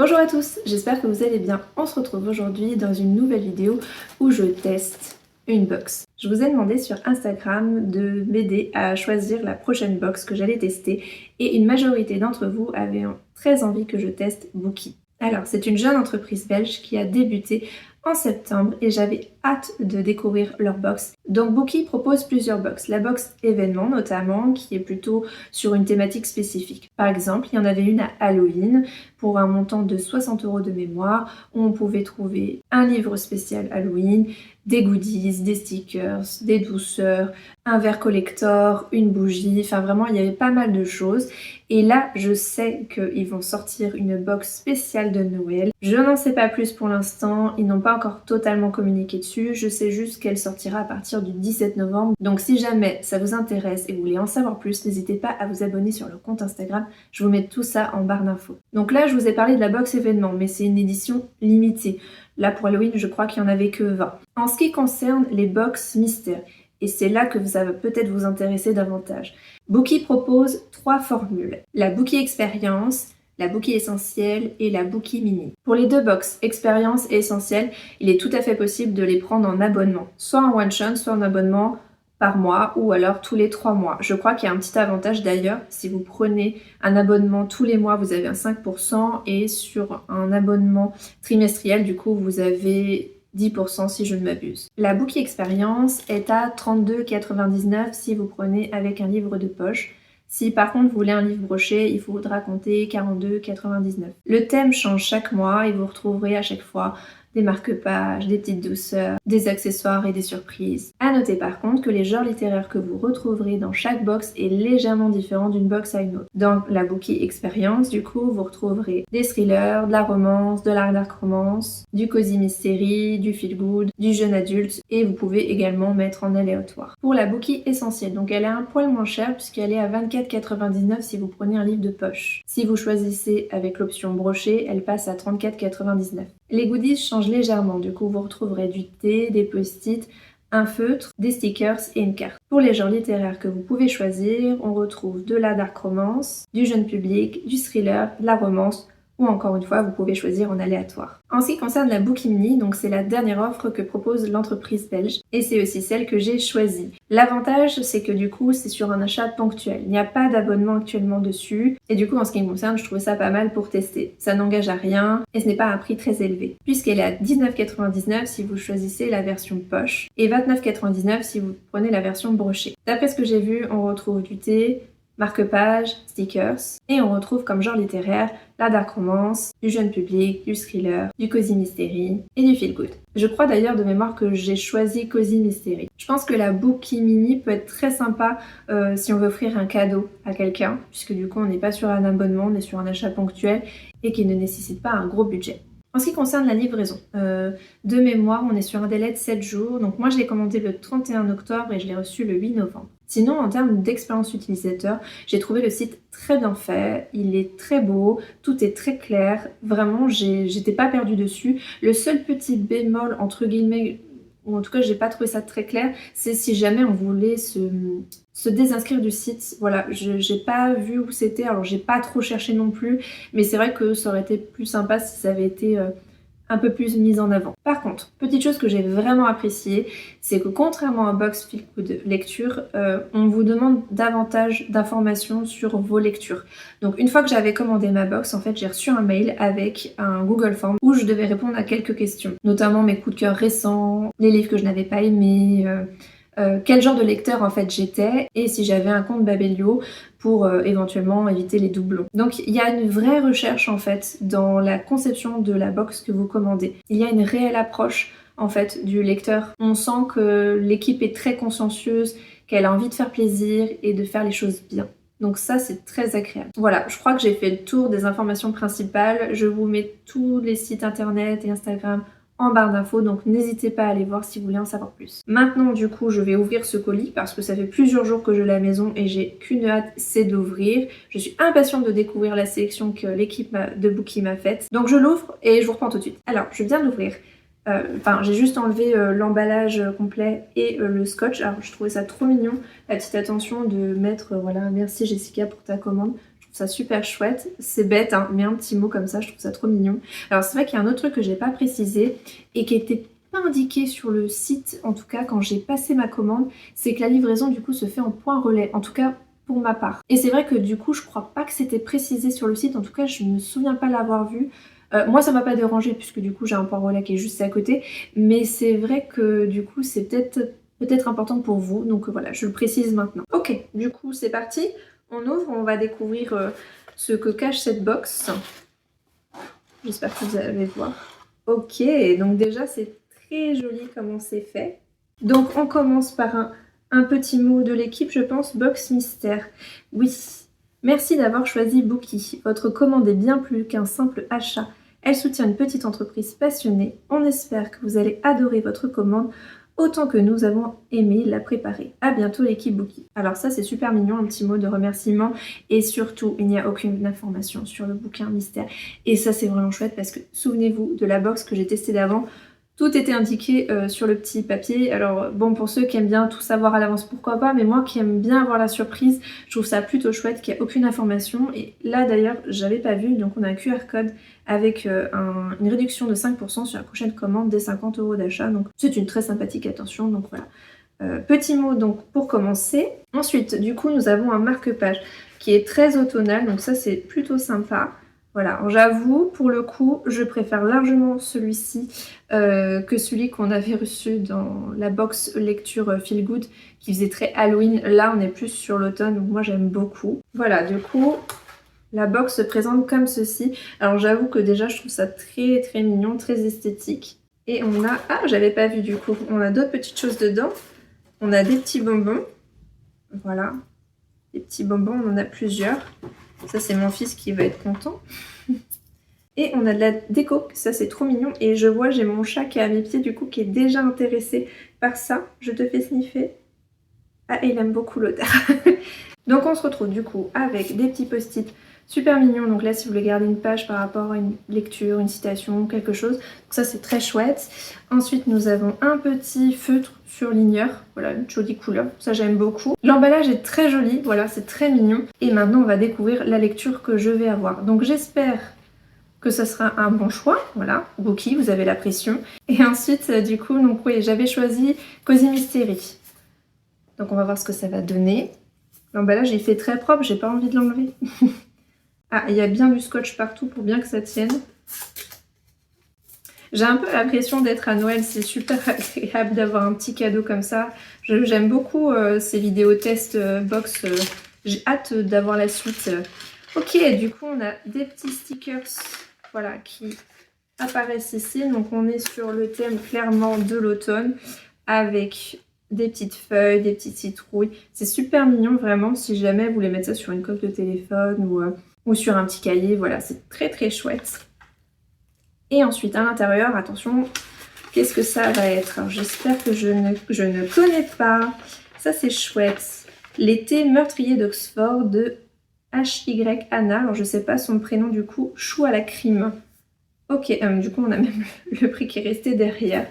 Bonjour à tous, j'espère que vous allez bien. On se retrouve aujourd'hui dans une nouvelle vidéo où je teste une box. Je vous ai demandé sur Instagram de m'aider à choisir la prochaine box que j'allais tester et une majorité d'entre vous avaient très envie que je teste Bookie. Alors, c'est une jeune entreprise belge qui a débuté en septembre et j'avais hâte de découvrir leur box. Donc Bookie propose plusieurs box. La box événement notamment, qui est plutôt sur une thématique spécifique. Par exemple, il y en avait une à Halloween pour un montant de 60 € de mémoire, où on pouvait trouver un livre spécial Halloween, des goodies, des stickers, des douceurs, un verre collector, une bougie, enfin vraiment il y avait pas mal de choses. Et là je sais qu'ils vont sortir une box spéciale de Noël. Je n'en sais pas plus pour l'instant, ils n'ont pas encore totalement communiqué dessus, je sais juste qu'elle sortira à partir du 17 novembre. Donc si jamais ça vous intéresse et vous voulez en savoir plus, n'hésitez pas à vous abonner sur leur compte Instagram, je vous mets tout ça en barre d'infos. Donc là je vous ai parlé de la box événement, mais c'est une édition limitée. Là pour Halloween je crois qu'il n'y en avait que 20. En ce qui concerne les box mystères, et c'est là que ça va peut-être vous intéresser davantage. Bookie propose 3 formules. La Bookie Expérience, la Bookie Essentielle et la Bookie Mini. Pour les deux box, Expérience et Essentielle, il est tout à fait possible de les prendre en abonnement. Soit en one shot, soit en abonnement par mois ou alors tous les 3 mois. Je crois qu'il y a un petit avantage d'ailleurs, si vous prenez un abonnement tous les mois, vous avez un 5% et sur un abonnement trimestriel, du coup, vous avez 10% si je ne m'abuse. La Bookie Expérience est à 32,99 € si vous prenez avec un livre de poche. Si par contre vous voulez un livre broché, il faudra compter 42,99 €. Le thème change chaque mois et vous retrouverez à chaque fois des marque-pages, des petites douceurs, des accessoires et des surprises. À noter par contre que les genres littéraires que vous retrouverez dans chaque box est légèrement différent d'une box à une autre. Dans la Bookie Expérience, du coup, vous retrouverez des thrillers, de la romance, de la dark romance, du cozy mystery, du feel good, du jeune adulte et vous pouvez également mettre en aléatoire. Pour la Bookie Essentielle, donc elle est un poil moins chère puisqu'elle est à 24,99 € si vous prenez un livre de poche. Si vous choisissez avec l'option brochée, elle passe à 34,99 €. Les goodies changent légèrement, du coup vous retrouverez du thé, des post-it, un feutre, des stickers et une carte. Pour les genres littéraires que vous pouvez choisir, on retrouve de la dark romance, du jeune public, du thriller, de la romance, ou encore une fois, vous pouvez choisir en aléatoire. En ce qui concerne la Bookie Mini, donc c'est la dernière offre que propose l'entreprise belge, et c'est aussi celle que j'ai choisie. L'avantage, c'est que du coup, c'est sur un achat ponctuel. Il n'y a pas d'abonnement actuellement dessus, et du coup, en ce qui me concerne, je trouvais ça pas mal pour tester. Ça n'engage à rien, et ce n'est pas un prix très élevé, puisqu'elle est à 19,99 € si vous choisissez la version poche, et 29,99 € si vous prenez la version brochée. D'après ce que j'ai vu, on retrouve du thé, marque-pages, stickers, et on retrouve comme genre littéraire la dark romance, du jeune public, du thriller, du cozy mystery et du feel good. Je crois d'ailleurs de mémoire que j'ai choisi cozy mystery. Je pense que la Bookie Mini peut être très sympa si on veut offrir un cadeau à quelqu'un, puisque du coup on n'est pas sur un abonnement, on est sur un achat ponctuel et qui ne nécessite pas un gros budget. En ce qui concerne la livraison, de mémoire, on est sur un délai de 7 jours. Donc moi, je l'ai commandé le 31 octobre et je l'ai reçu le 8 novembre. Sinon, en termes d'expérience utilisateur, j'ai trouvé le site très bien fait. Il est très beau, tout est très clair. Vraiment, j'étais pas perdue dessus. Le seul petit bémol, entre guillemets, ou en tout cas, j'ai pas trouvé ça très clair, c'est si jamais on voulait se désinscrire du site. Voilà, j'ai pas vu où c'était, alors j'ai pas trop cherché non plus, mais c'est vrai que ça aurait été plus sympa si ça avait été un peu plus mis en avant. Par contre, petite chose que j'ai vraiment appréciée, c'est que contrairement à Box Feel Good Lecture, on vous demande davantage d'informations sur vos lectures. Donc une fois que j'avais commandé ma box, en fait j'ai reçu un mail avec un Google Form où je devais répondre à quelques questions, notamment mes coups de cœur récents, les livres que je n'avais pas aimés, quel genre de lecteur en fait j'étais et si j'avais un compte Babelio pour éventuellement éviter les doublons. Donc il y a une vraie recherche en fait dans la conception de la box que vous commandez. Il y a une réelle approche en fait du lecteur. On sent que l'équipe est très consciencieuse, qu'elle a envie de faire plaisir et de faire les choses bien. Donc ça c'est très agréable. Voilà, je crois que j'ai fait le tour des informations principales. Je vous mets tous les sites internet et Instagram en barre d'infos, donc n'hésitez pas à aller voir si vous voulez en savoir plus. Maintenant du coup je vais ouvrir ce colis parce que ça fait plusieurs jours que je l'ai à la maison et j'ai qu'une hâte, c'est d'ouvrir. Je suis impatiente de découvrir la sélection que l'équipe de Bookie m'a faite. Donc je l'ouvre et je vous reprends tout de suite. Alors je viens d'ouvrir. J'ai juste enlevé l'emballage complet et le scotch. Alors je trouvais ça trop mignon, la petite attention de mettre, voilà, merci Jessica pour ta commande. Je trouve ça super chouette. C'est bête, hein, mais un petit mot comme ça, je trouve ça trop mignon. Alors c'est vrai qu'il y a un autre truc que j'ai pas précisé et qui était pas indiqué sur le site, en tout cas quand j'ai passé ma commande, c'est que la livraison du coup se fait en point relais, en tout cas pour ma part. Et c'est vrai que du coup je crois pas que c'était précisé sur le site, en tout cas je me souviens pas l'avoir vu. Moi ça m'a pas dérangé puisque du coup j'ai un point relais qui est juste à côté, mais c'est vrai que du coup c'est peut-être important pour vous, donc voilà, je le précise maintenant. Ok, du coup c'est parti, on ouvre, on va découvrir ce que cache cette box. J'espère que vous allez voir. Ok, donc déjà c'est très joli comment c'est fait. Donc on commence par un petit mot de l'équipe, je pense, box mystère. Oui, merci d'avoir choisi Bookie. Votre commande est bien plus qu'un simple achat. Elle soutient une petite entreprise passionnée. On espère que vous allez adorer votre commande autant que nous avons aimé la préparer. À bientôt l'équipe Bookie. Alors ça c'est super mignon, un petit mot de remerciement et surtout il n'y a aucune information sur le bouquin mystère. Et ça c'est vraiment chouette parce que souvenez-vous de la box que j'ai testée d'avant. Tout était indiqué sur le petit papier. Alors bon, pour ceux qui aiment bien tout savoir à l'avance, pourquoi pas, mais moi qui aime bien avoir la surprise, je trouve ça plutôt chouette qu'il n'y a aucune information. Et là d'ailleurs, j'avais pas vu, donc on a un QR code avec une réduction de 5% sur la prochaine commande des 50 € d'achat. Donc c'est une très sympathique attention, donc voilà. Petit mot donc pour commencer. Ensuite, du coup, nous avons un marque-page qui est très automnal, donc ça c'est plutôt sympa. Voilà, j'avoue, pour le coup, je préfère largement celui-ci que celui qu'on avait reçu dans la box lecture Feel Good qui faisait très Halloween. Là, on est plus sur l'automne, donc moi j'aime beaucoup. Voilà, du coup, la box se présente comme ceci. Alors j'avoue que déjà, je trouve ça très très mignon, très esthétique. Et on a... Ah, j'avais pas vu du coup. On a d'autres petites choses dedans. On a des petits bonbons. Voilà, des petits bonbons, on en a plusieurs. Ça, c'est mon fils qui va être content. Et on a de la déco, ça c'est trop mignon. Et je vois, j'ai mon chat qui est à mes pieds du coup, qui est déjà intéressé par ça. Je te fais sniffer. Ah, il aime beaucoup l'odeur. Donc on se retrouve du coup avec des petits post-it super mignons. Donc là, si vous voulez garder une page par rapport à une lecture, une citation, quelque chose. Donc ça, c'est très chouette. Ensuite, nous avons un petit feutre surligneur. Voilà, une jolie couleur. Ça, j'aime beaucoup. L'emballage est très joli. Voilà, c'est très mignon. Et maintenant, on va découvrir la lecture que je vais avoir. Donc j'espère que ce sera un bon choix. Voilà, Bookie, vous avez la pression. Et ensuite, du coup, donc oui, j'avais choisi Cozy Mystery. Donc on va voir ce que ça va donner. L'emballage, il fait très propre. J'ai pas envie de l'enlever. Ah, il y a bien du scotch partout pour bien que ça tienne. J'ai un peu l'impression d'être à Noël, c'est super agréable d'avoir un petit cadeau comme ça. J'aime beaucoup ces vidéos test box, j'ai hâte d'avoir la suite. Ok, du coup on a des petits stickers voilà, qui apparaissent ici. Donc on est sur le thème clairement de l'automne avec des petites feuilles, des petites citrouilles. C'est super mignon vraiment si jamais vous voulez mettre ça sur une coque de téléphone ou sur un petit cahier. Voilà, c'est très très chouette. Et ensuite à l'intérieur, attention, qu'est-ce que ça va être? J'espère que je ne connais pas. Ça c'est chouette. L'été meurtrier d'Oxford de H.Y. Anna. Alors je sais pas son prénom du coup. Chou à la crime. Ok, du coup on a même le prix qui est resté derrière.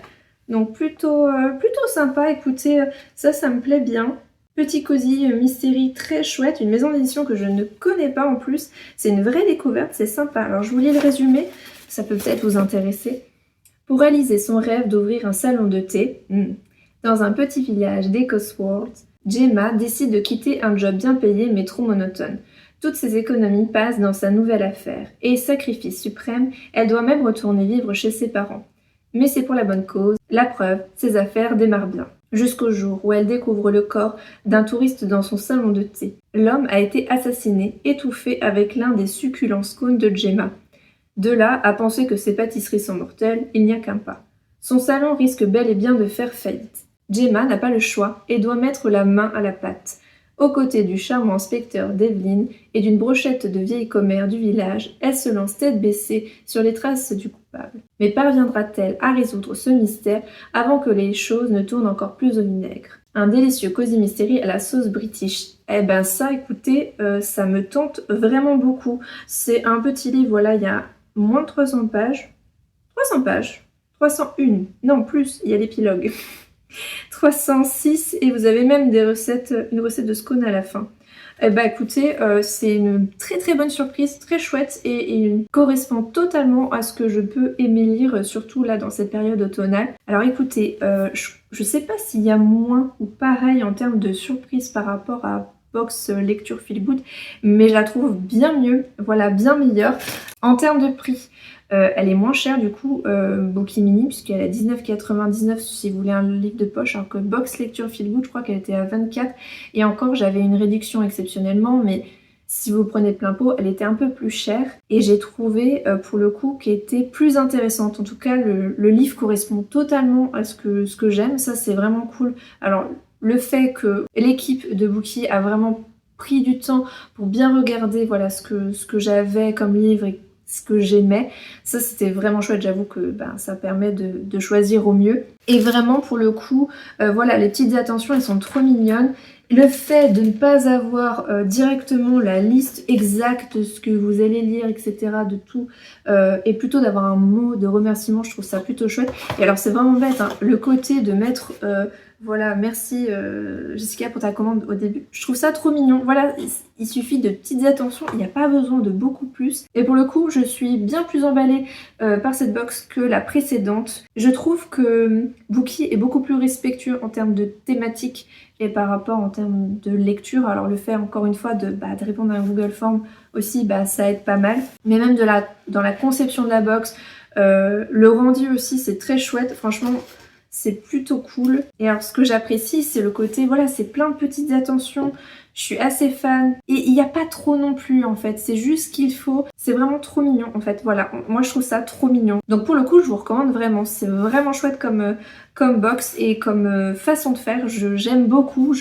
Donc plutôt sympa. Écoutez, ça me plaît bien. Petit Cozy Mystery très chouette. Une maison d'édition que je ne connais pas en plus. C'est une vraie découverte, c'est sympa. Alors je vous lis le résumé. Ça peut peut-être vous intéresser. Pour réaliser son rêve d'ouvrir un salon de thé, dans un petit village des Cotswolds, Gemma décide de quitter un job bien payé mais trop monotone. Toutes ses économies passent dans sa nouvelle affaire, et sacrifice suprême, elle doit même retourner vivre chez ses parents. Mais c'est pour la bonne cause, la preuve, ses affaires démarrent bien. Jusqu'au jour où elle découvre le corps d'un touriste dans son salon de thé. L'homme a été assassiné, étouffé avec l'un des succulents scones de Gemma. De là à penser que ces pâtisseries sont mortelles, il n'y a qu'un pas. Son salon risque bel et bien de faire faillite. Gemma n'a pas le choix et doit mettre la main à la pâte. Aux côtés du charmant inspecteur Devlin et d'une brochette de vieilles commères du village, elle se lance tête baissée sur les traces du coupable. Mais parviendra-t-elle à résoudre ce mystère avant que les choses ne tournent encore plus au vinaigre? Un délicieux Cozy Mystery à la sauce british. Eh ben ça, écoutez, ça me tente vraiment beaucoup. C'est un petit livre, voilà, il y a moins de 300 pages. 300 pages 301. Non, plus, il y a l'épilogue. 306 et vous avez même une recette de scone à la fin. Bah écoutez, c'est une très très bonne surprise, très chouette et correspond totalement à ce que je peux aimer lire, surtout là dans cette période automnale. Alors écoutez, je sais pas s'il y a moins ou pareil en termes de surprise par rapport à box lecture feel good, mais je la trouve bien mieux, voilà, bien meilleure. En termes de prix, elle est moins chère du coup, Bookie Mini, puisqu'elle est à 19,99 si vous voulez un livre de poche, alors que box lecture feel good, je crois qu'elle était à 24, et encore j'avais une réduction exceptionnellement, mais si vous prenez plein pot, elle était un peu plus chère, et j'ai trouvé pour le coup qu'elle était plus intéressante. En tout cas, le livre correspond totalement à ce que j'aime, ça c'est vraiment cool. Alors le fait que l'équipe de Bookie a vraiment pris du temps pour bien regarder voilà ce que j'avais comme livre et ce que j'aimais, ça c'était vraiment chouette. J'avoue que ça permet de choisir au mieux. Et vraiment pour le coup, voilà, les petites attentions elles sont trop mignonnes. Le fait de ne pas avoir directement la liste exacte de ce que vous allez lire, etc., de tout, et plutôt d'avoir un mot de remerciement, je trouve ça plutôt chouette. Et alors c'est vraiment bête, hein, le côté de mettre... voilà, merci Jessica pour ta commande au début. Je trouve ça trop mignon. Voilà, il suffit de petites attentions, il n'y a pas besoin de beaucoup plus. Et pour le coup, je suis bien plus emballée par cette box que la précédente. Je trouve que Bookie est beaucoup plus respectueux en termes de thématique et par rapport en termes de lecture. Alors le fait encore une fois de répondre à un Google Form aussi, ça aide pas mal. Mais même dans la conception de la box, le rendu aussi c'est très chouette. Franchement, c'est plutôt cool. Et alors ce que j'apprécie c'est le côté, voilà, c'est plein de petites attentions. Je suis assez fan. Et il n'y a pas trop non plus en fait. C'est juste ce qu'il faut. C'est vraiment trop mignon en fait. Voilà, moi je trouve ça trop mignon. Donc pour le coup je vous recommande vraiment. C'est vraiment chouette comme box et comme façon de faire. J'aime beaucoup.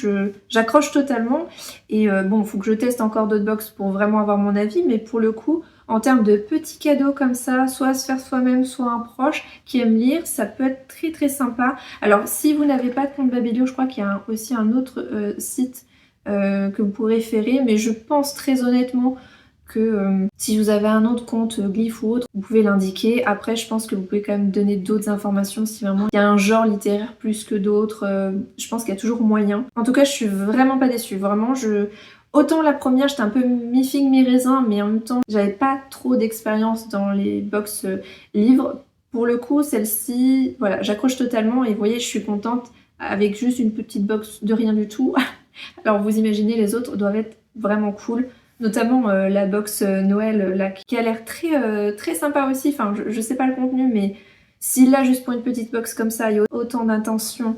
J'accroche totalement. Et bon, il faut que je teste encore d'autres box pour vraiment avoir mon avis. Mais pour le coup, en termes de petits cadeaux comme ça, soit à se faire soi-même, soit un proche qui aime lire, ça peut être très très sympa. Alors si vous n'avez pas de compte Babelio, je crois qu'il y a aussi un autre site que vous pourrez référer, mais je pense très honnêtement que si vous avez un autre compte Glyph ou autre, vous pouvez l'indiquer. Après je pense que vous pouvez quand même donner d'autres informations si vraiment il y a un genre littéraire plus que d'autres. Je pense qu'il y a toujours moyen. En tout cas je suis vraiment pas déçue, vraiment autant la première j'étais un peu mi-figue mi-raisin, mais en même temps j'avais pas trop d'expérience dans les box livres. Pour le coup celle-ci, voilà, j'accroche totalement et vous voyez je suis contente avec juste une petite box de rien du tout. Alors vous imaginez les autres doivent être vraiment cool, notamment la box Noël là qui a l'air très sympa aussi. Enfin je sais pas le contenu, mais si là juste pour une petite box comme ça il y a autant d'intention,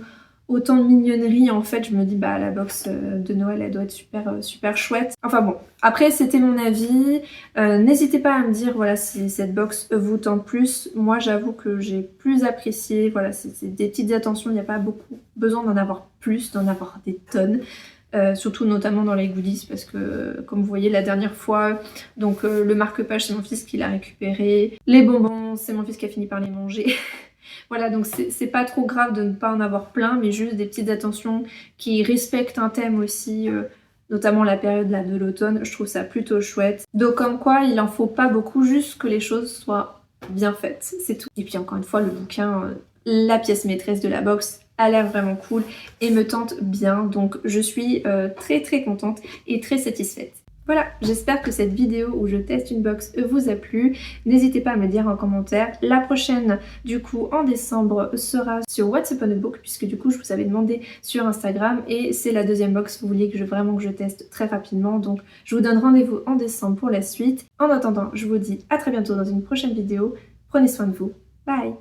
autant de mignonnerie, en fait je me dis la box de Noël elle doit être super chouette. Enfin bon, après c'était mon avis. N'hésitez pas à me dire voilà si cette box vous tente plus. Moi j'avoue que j'ai plus apprécié, voilà c'est des petites attentions, il n'y a pas beaucoup besoin d'en avoir plus, d'en avoir des tonnes. Surtout notamment dans les goodies parce que comme vous voyez la dernière fois, donc le marque-page c'est mon fils qui l'a récupéré, les bonbons c'est mon fils qui a fini par les manger. Voilà, donc c'est pas trop grave de ne pas en avoir plein, mais juste des petites attentions qui respectent un thème aussi, notamment la période là de l'automne, je trouve ça plutôt chouette. Donc comme quoi il en faut pas beaucoup, juste que les choses soient bien faites, c'est tout. Et puis encore une fois le bouquin, la pièce maîtresse de la box, a l'air vraiment cool et me tente bien, donc je suis très contente et très satisfaite. Voilà, j'espère que cette vidéo où je teste une box vous a plu. N'hésitez pas à me dire en commentaire. La prochaine, du coup, en décembre, sera sur What's Upon a Book, puisque du coup, je vous avais demandé sur Instagram. Et c'est la deuxième box, vous vouliez que vraiment que je teste très rapidement. Donc, je vous donne rendez-vous en décembre pour la suite. En attendant, je vous dis à très bientôt dans une prochaine vidéo. Prenez soin de vous. Bye!